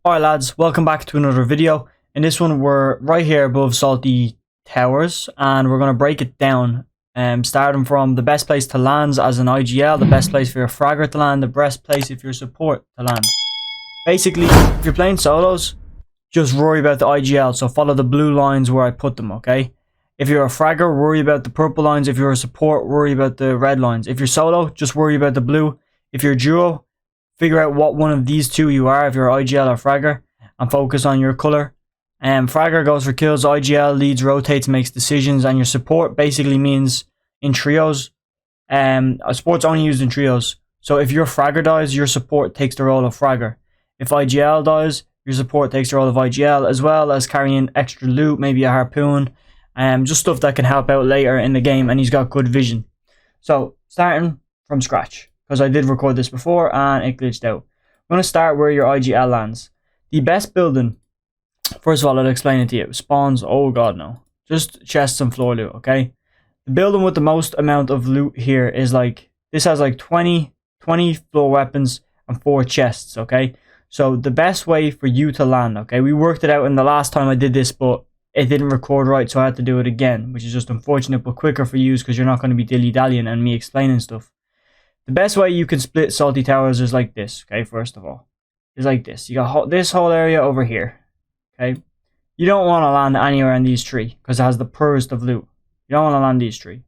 Alright lads, welcome back to another video. In this one we're right here above Salty Towers and we're going to break it down. Starting from the best place to land as an IGL, the best place for your fragger to land, the best place if you're support to land. Basically, if you're playing solos, just worry about the IGL, so follow the blue lines where I put them, okay? If you're a fragger, worry about the purple lines. If you're a support, worry about the red lines. If you're solo, just worry about the blue. If you're duo, figure out what one of these two you are, if you're IGL or fragger, and focus on your color. Fragger goes for kills, IGL leads, rotates, makes decisions, and your support basically means in trios. Support's only used in trios. So if your fragger dies, your support takes the role of fragger. If IGL dies, your support takes the role of IGL, as well as carrying extra loot, maybe a harpoon, just stuff that can help out later in the game, and he's got good vision. So starting from scratch, because I did record this before and it glitched out. I'm going to start where your IGL lands. The best building, first of all, I'll explain it to you. Spawns, oh god no. Just chests and floor loot, okay? The building with the most amount of loot here is like, this has like 20 floor weapons and 4 chests, okay? So the best way for you to land, okay? We worked it out in the last time I did this, but it didn't record right, so I had to do it again, which is just unfortunate, but quicker for you because you're not going to be dilly-dallying and me explaining stuff. The best way you can split Salty Towers is like this, okay, first of all. Is like this. You got this whole area over here, okay? You don't want to land anywhere in these 3 because it has the poorest of loot. You don't want to land these 3,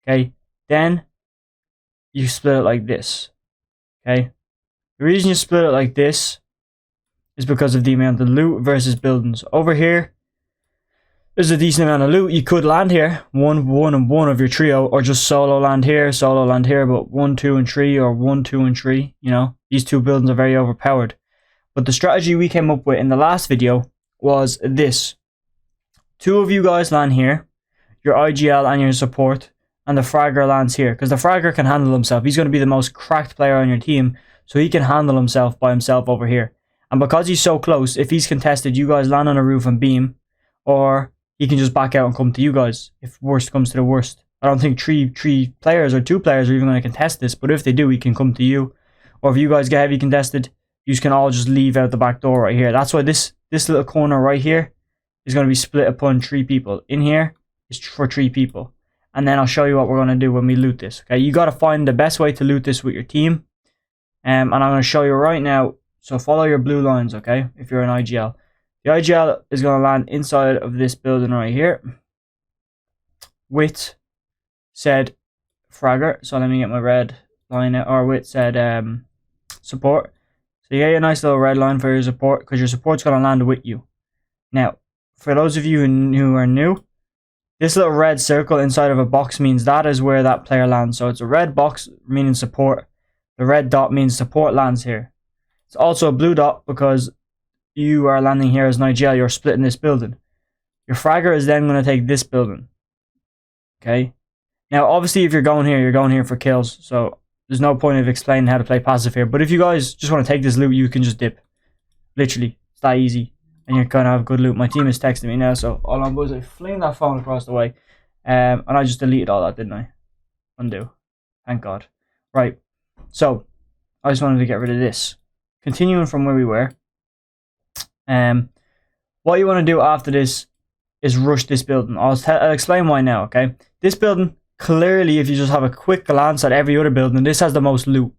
okay? Then you split it like this, okay? The reason you split it like this is because of the amount of loot versus buildings. Over here, there's a decent amount of loot. You could land here, one and one of your trio, or just solo land here, but 1, 2, and 3, or 1, 2, and 3, you know, these 2 buildings are very overpowered. But the strategy we came up with in the last video was this. 2 of you guys land here, your IGL and your support, and the fragger lands here, because the fragger can handle himself. He's going to be the most cracked player on your team, so he can handle himself by himself over here. And because he's so close, if he's contested, you guys land on a roof and beam, or he can just back out and come to you guys if worst comes to the worst. I don't think three players or 2 players are even going to contest this, but if they do, he can come to you. Or if you guys get heavy contested, you can all just leave out the back door right here. That's why this little corner right here is going to be split upon 3 people. In here is for 3 people. And then I'll show you what we're going to do when we loot this. Okay, you got to find the best way to loot this with your team. And I'm going to show you right now. So follow your blue lines, okay, if you're an IGL. The IGL is going to land inside of this building right here with said fragger. So let me get my red line out, or with said support. So you get a nice little red line for your support, because your support's going to land with you. Now, for those of you who are new, this little red circle inside of a box means that is where that player lands. So it's a red box meaning support. The red dot means support lands here. It's also a blue dot because you are landing here as an IGL, you're splitting this building. Your fragger is then going to take this building. Okay? Now, obviously, if you're going here, you're going here for kills. So, there's no point of explaining how to play passive here. But if you guys just want to take this loot, you can just dip. Literally. It's that easy. And you're going to have good loot. My team is texting me now, so all I'm doing is I fling that phone across the way. And I just deleted all that, didn't I? Undo. Thank God. Right. So, I just wanted to get rid of this. Continuing from where we were. What you want to do after this is rush this building. I'll explain why now, okay? This building, clearly, if you just have a quick glance at every other building, this has the most loot.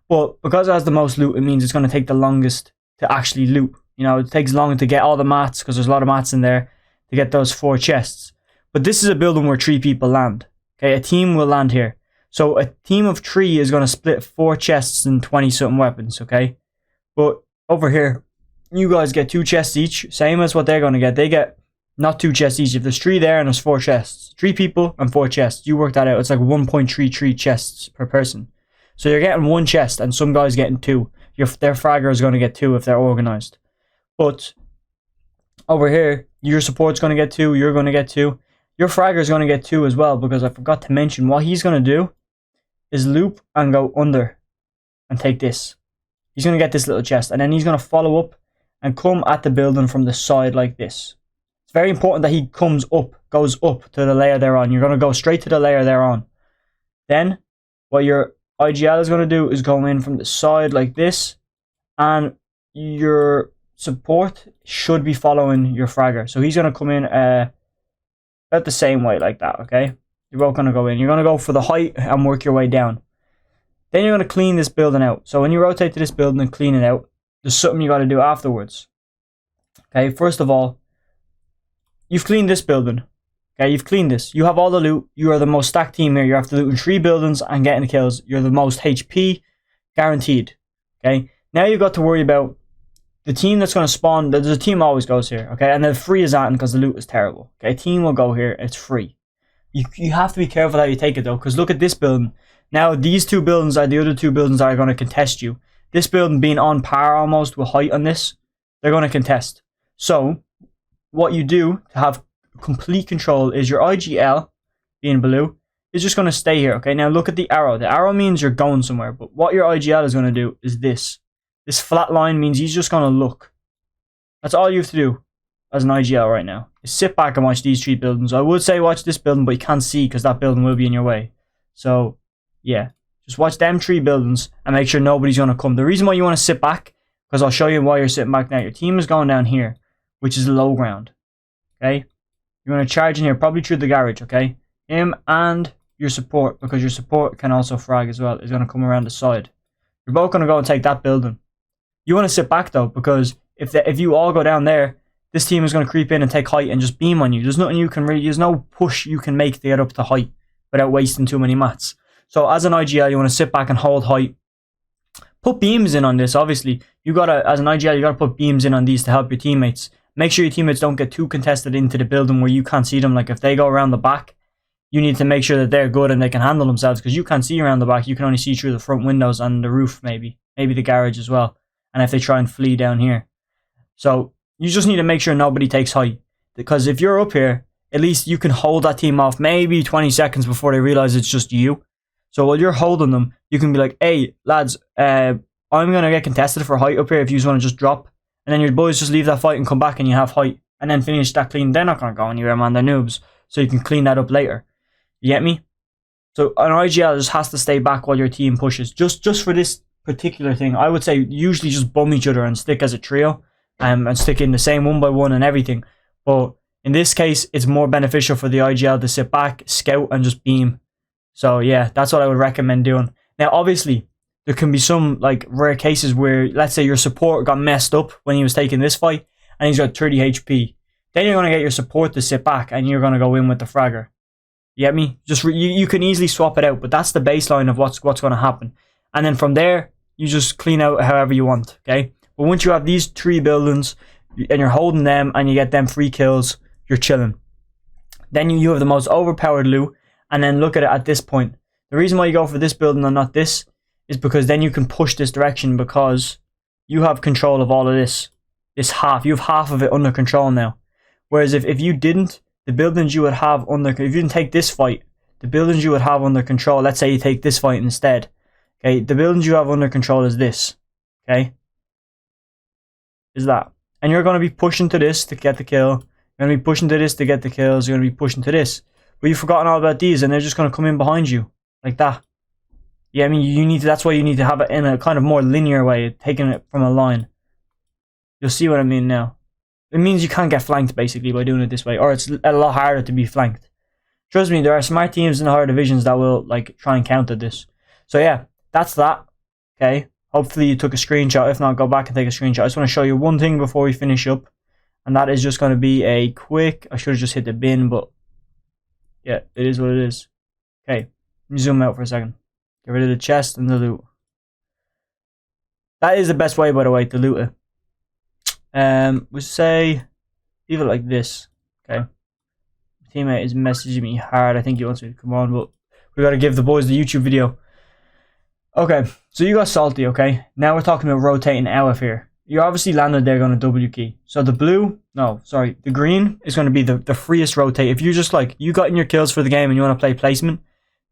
But because it has the most loot, it means it's going to take the longest to actually loot. You know, it takes long to get all the mats, because there's a lot of mats in there, to get those 4 chests. But this is a building where 3 people land. Okay, a team will land here. So a team of 3 is going to split 4 chests and 20-something weapons, okay? But over here, you guys get 2 chests each, same as what they're going to get. They get not 2 chests each. If there's 3 there and there's 4 chests, 3 people and 4 chests. You work that out. It's like 1.33 chests per person. So you're getting 1 chest and some guys getting 2. Their fragger is going to get 2 if they're organized. But over here, your support's going to get 2. You're going to get 2. Your fragger is going to get 2 as well, because I forgot to mention what he's going to do is loop and go under and take this. He's going to get this little chest, and then he's going to follow up and come at the building from the side like this. It's very important that he goes up to the layer they're on. You're going to go straight to the layer they're on. Then, what your IGL is going to do is go in from the side like this, and your support should be following your fragger. So he's going to come in about the same way like that, okay? You're both going to go in. You're going to go for the height and work your way down. Then you're going to clean this building out. So when you rotate to this building and clean it out, there's something you got to do afterwards. Okay, first of all, you've cleaned this building. Okay, you've cleaned this. You have all the loot. You are the most stacked team here. You're after looting 3 buildings and getting the kills. You're the most HP guaranteed. Okay, now you've got to worry about the team that's going to spawn. There's a team always goes here. Okay, and the free is on because the loot is terrible. Okay, team will go here. It's free. You have to be careful how you take it though, because look at this building. Now these 2 buildings are the other 2 buildings that are going to contest you. This building being on par almost with height on this, they're going to contest. So what you do to have complete control is your IGL, being blue, is just going to stay here. Okay, now look at the arrow. The arrow means you're going somewhere, but what your IGL is going to do is this. This flat line means he's just going to look. That's all you have to do as an IGL right now, is sit back and watch these 3 buildings. I would say watch this building, but you can't see because that building will be in your way. So yeah, just watch them 3 buildings and make sure nobody's going to come. The reason why you want to sit back, because I'll show you why you're sitting back now. Your team is going down here, which is low ground. Okay, you're going to charge in here, probably through the garage. Okay, him and your support, because your support can also frag as well, is going to come around the side. You're both going to go and take that building. You want to sit back though, because if you all go down there, this team is going to creep in and take height and just beam on you. There's nothing you can really, there's no push you can make to get up to height without wasting too many mats. So as an IGL, you want to sit back and hold height. Put beams in on this, obviously. You gotta, as an IGL, you gotta put beams in on these to help your teammates. Make sure your teammates don't get too contested into the building where you can't see them. Like if they go around the back, you need to make sure that they're good and they can handle themselves, because you can't see around the back. You can only see through the front windows and the roof, maybe the garage as well. And if they try and flee down here. So you just need to make sure nobody takes height, because if you're up here, at least you can hold that team off maybe 20 seconds before they realize it's just you. So while you're holding them, you can be like, hey lads, I'm going to get contested for height up here if you just want to just drop. And then your boys just leave that fight and come back and you have height. And then finish that clean. They're not going to go anywhere, man. They're noobs. So you can clean that up later. You get me? So an IGL just has to stay back while your team pushes. Just for this particular thing, I would say usually just bum each other and stick as a trio. And stick in the same 1-by-1 and everything. But in this case, it's more beneficial for the IGL to sit back, scout, and just beam. So yeah, that's what I would recommend doing. Now obviously, there can be some like rare cases where, let's say your support got messed up when he was taking this fight and he's got 30 HP. Then you're going to get your support to sit back and you're going to go in with the fragger. You get me? Just you can easily swap it out, but that's the baseline of what's going to happen. And then from there, you just clean out however you want, okay? But once you have these 3 buildings and you're holding them and you get them free kills, you're chilling. Then you have the most overpowered loot. And then look at it at this point. The reason why you go for this building and not this is because then you can push this direction, because you have control of all of this. This half. You have half of it under control now. Whereas if you didn't, the buildings you would have under... If you didn't take this fight, the buildings you would have under control... Let's say you take this fight instead. Okay, the buildings you have under control is this. Okay? Is that. And you're going to be pushing to this to get the kill. You're going to be pushing to this to get the kills. You're going to be pushing to this. But you've forgotten all about these, and they're just going to come in behind you. Like that. Yeah, I mean, you need to, that's why you need to have it in a kind of more linear way, taking it from a line. You'll see what I mean now. It means you can't get flanked, basically, by doing it this way. Or it's a lot harder to be flanked. Trust me, there are smart teams in the higher divisions that will, like, try and counter this. So yeah, that's that. Okay. Hopefully you took a screenshot. If not, go back and take a screenshot. I just want to show you one thing before we finish up. And that is just going to be a quick... I should have just hit the bin, but... yeah, it is what it is. Okay, let me zoom out for a second. Get rid of the chest and the loot. That is the best way, by the way, to loot it. We say, leave it like this. Okay. My teammate is messaging me hard. I think he wants me to come on, but we gotta give the boys the YouTube video. Okay, so you got salty. Okay, now we're talking about rotating out of here. You obviously landed there going to W key. So the blue, no, sorry, the green is going to be the freest rotate. If you just like, you got in your kills for the game and you want to play placement,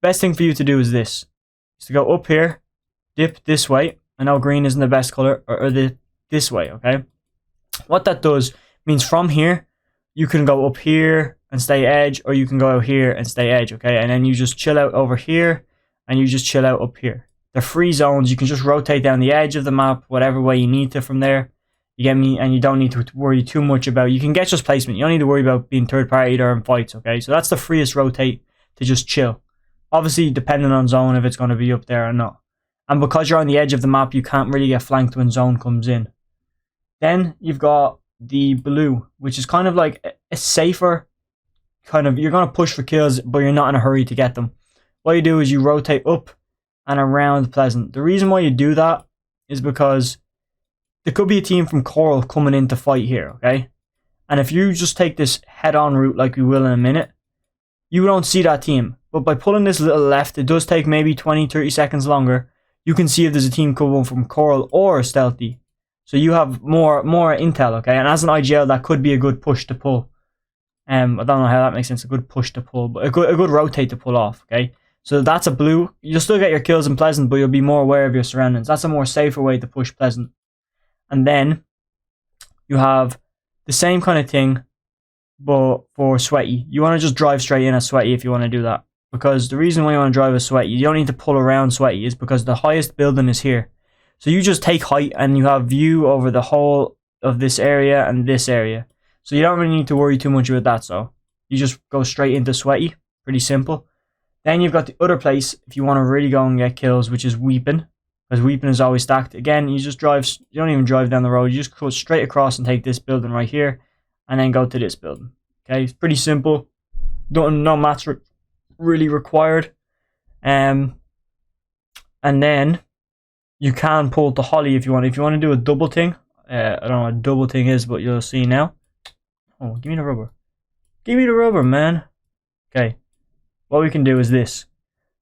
best thing for you to do is this. Is to go up here, dip this way. I know green isn't the best color, or this way, okay? What that does means from here, you can go up here and stay edge, or you can go out here and stay edge, okay? And then you just chill out over here, and you just chill out up here. They're free zones. You can just rotate down the edge of the map, whatever way you need to from there. You get me? And you don't need to worry too much about, you can get just placement. You don't need to worry about being third party there in fights, okay? So that's the freest rotate to just chill. Obviously, depending on zone, if it's going to be up there or not. And because you're on the edge of the map, you can't really get flanked when zone comes in. Then you've got the blue, which is kind of like a safer kind of, you're going to push for kills, but you're not in a hurry to get them. What you do is you rotate up and around Pleasant. The reason why you do that is because there could be a team from Coral coming in to fight here, okay? And if you just take this head-on route like we will in a minute, you don't see that team. But by pulling this little left, it does take maybe 20-30 seconds longer. You can see if there's a team coming from Coral or Stealthy. So you have more intel, okay? And as an IGL, that could be a good push to pull. I don't know how that makes sense. A good push to pull, but a good rotate to pull off, okay? So that's a blue. You'll still get your kills in Pleasant, but you'll be more aware of your surroundings. That's a more safer way to push Pleasant. And then you have the same kind of thing, but for Sweaty. You want to just drive straight in at Sweaty if you want to do that. Because the reason why you want to drive a Sweaty, you don't need to pull around Sweaty, is because the highest building is here. So you just take height and you have view over the whole of this area and this area. So you don't really need to worry too much about that. So you just go straight into Sweaty. Pretty simple. Then you've got the other place if you want to really go and get kills, which is Weeping. Because Weeping is always stacked. Again, you just drive, you don't even drive down the road. You just go straight across and take this building right here. And then go to this building. Okay, it's pretty simple. No maths really required. And then you can pull to Holly if you want. If you want to do a double thing, I don't know what a double thing is, but you'll see now. Oh, give me the rubber. Give me the rubber, man. Okay. What we can do is this.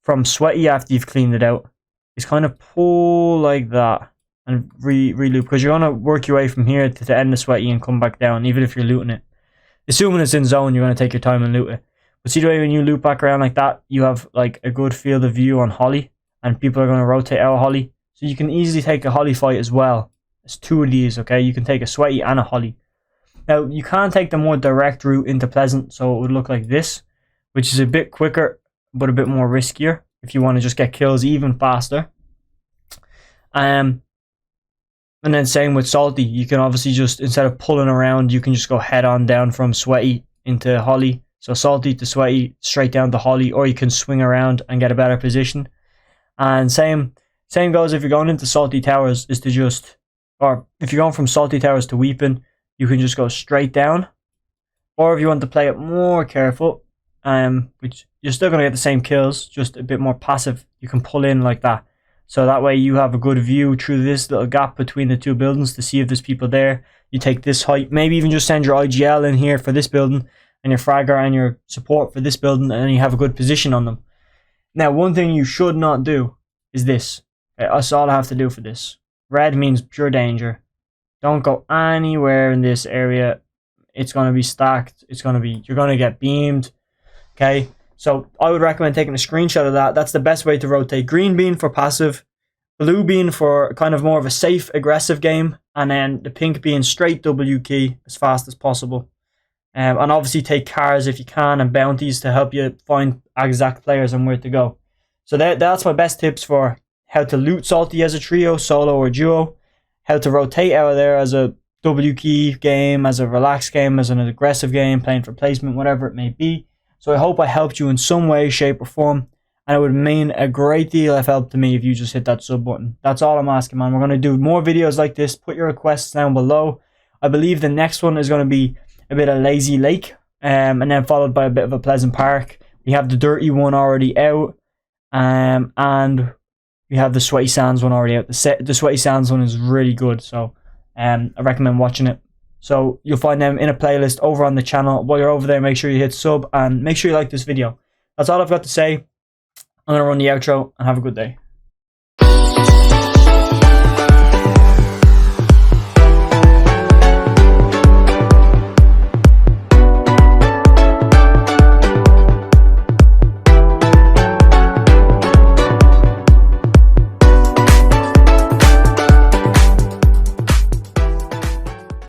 From Sweaty after you've cleaned it out, is kind of pull like that and re-loop. Because you're going to work your way from here to the end of Sweaty and come back down, even if you're looting it. Assuming it's in zone, you're going to take your time and loot it. But see the way when you loop back around like that, you have like a good field of view on Holly. And people are going to rotate out Holly. So you can easily take a Holly fight as well. There's two of these, okay? You can take a Sweaty and a Holly. Now, you can take the more direct route into Pleasant, so it would look like this, which is a bit quicker, but a bit more riskier if you want to just get kills even faster. And then same with Salty. You can obviously just, instead of pulling around, you can just go head on down from Sweaty into Holly. So Salty to Sweaty, straight down to Holly, or you can swing around and get a better position. And same goes if you're going into Salty Towers, is to just, or if you're going from Salty Towers to Weeping, you can just go straight down. Or if you want to play it more careful, which you're still going to get the same kills, just a bit more passive, you can pull in like that. So that way you have a good view through this little gap between the two buildings to see if there's people there. You take this height, maybe even just send your IGL in here for this building, and your fragger and your support for this building, and then you have a good position on them. Now, one thing you should not do is this. Okay, that's all I have to do for this. Red means pure danger. Don't go anywhere in this area. It's going to be stacked. You're going to get beamed. Okay, so I would recommend taking a screenshot of that. That's the best way to rotate. Green bean for passive, blue bean for kind of more of a safe, aggressive game, and then the pink bean straight W key as fast as possible. And obviously take cars if you can, and bounties to help you find exact players and where to go. So that's my best tips for how to loot Salty as a trio, solo or duo, how to rotate out of there as a W key game, as a relaxed game, as an aggressive game, playing for placement, whatever it may be. So I hope I helped you in some way, shape or form, and it would mean a great deal of help to me if you just hit that sub button. That's all I'm asking, man. We're going to do more videos like this. Put your requests down below. I believe the next one is going to be a bit of Lazy Lake, and then followed by a bit of a Pleasant Park. We have the Dirty one already out, and we have the Sweaty Sands one already out. The Sweaty Sands one is really good, so I recommend watching it. So you'll find them in a playlist over on the channel. While you're over there, make sure you hit sub and make sure you like this video. That's all I've got to say. I'm going to run the outro and have a good day.